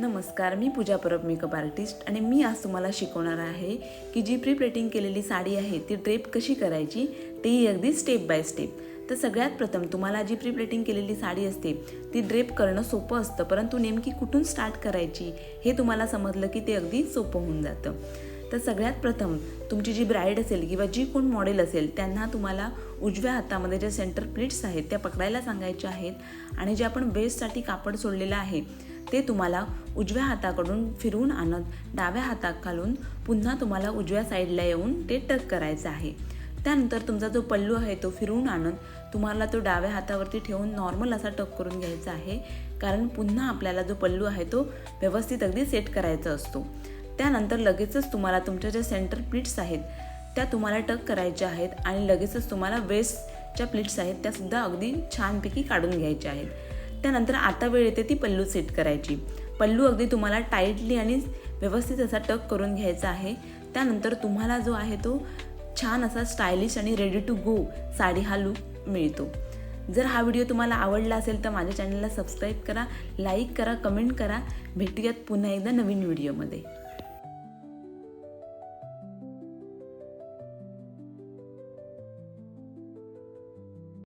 नमस्कार, मी पूजा Parab makeup artist आणि मी आज तुम्हाला शिकवणार आहे की जी प्री प्लेटिंग केलेली साडी आहे ती ड्रेप कशी करायची, तेही अगदी स्टेप बाय स्टेप। तर सगळ्यात प्रथम तुम्हाला जी प्री प्लेटिंग केलेली साडी असते ती ड्रेप करणं सोपं असतं, परंतु नेमकी कुठून स्टार्ट करायची हे तुम्हाला समजलं की ते अगदी सोपं होऊन जातं। तर सगळ्यात प्रथम तुमची जी ब्राईड असेल किंवा जी कोण मॉडेल असेल त्यांना तुम्हाला उजव्या हातामध्ये ज्या सेंटर प्लीट्स आहेत त्या पकडायला सांगायच्या आहेत आणि जे आपण बेससाठी कापड सोडलेलं आहे ते तुम्हाला उजव्या हाताकडून फिरवून आणत डाव्या हाताखालून पुन्हा तुम्हाला उजव्या साईडला येऊन ते टक करायचं आहे। त्यानंतर तुमचा जो पल्लू आहे तो फिरवून आणत तुम्हाला तो डाव्या हातावरती ठेवून नॉर्मल असा टक करून घ्यायचा आहे, कारण पुन्हा आपल्याला जो पल्लू आहे तो व्यवस्थित अगदी सेट करायचा असतो। त्यानंतर लगेचच तुम्हाला तुमच्या ज्या सेंटर प्लीट्स आहेत त्या तुम्हाला टक करायच्या आहेत आणि लगेचच तुम्हाला वेस्टच्या प्लीट्स आहेत त्यासुद्धा अगदी छानपैकी काढून घ्यायच्या आहेत। त्यानंतर आता वेळ येते ती पल्लू सेट करायची। पल्लू अगदी तुम्हाला टाईटली आणि व्यवस्थित असा टक करून घ्यायचा आहे। त्यानंतर तुम्हाला जो आहे तो छान असा स्टायलिश आणि रेडी टू गो साडी हा लुक मिळतो। जर हा व्हिडिओ तुम्हाला आवडला असेल तर माझ्या चॅनलला सबस्क्राईब करा, लाईक करा, कमेंट करा। भेटूयात पुन्हा एकदा नवीन व्हिडिओमध्ये।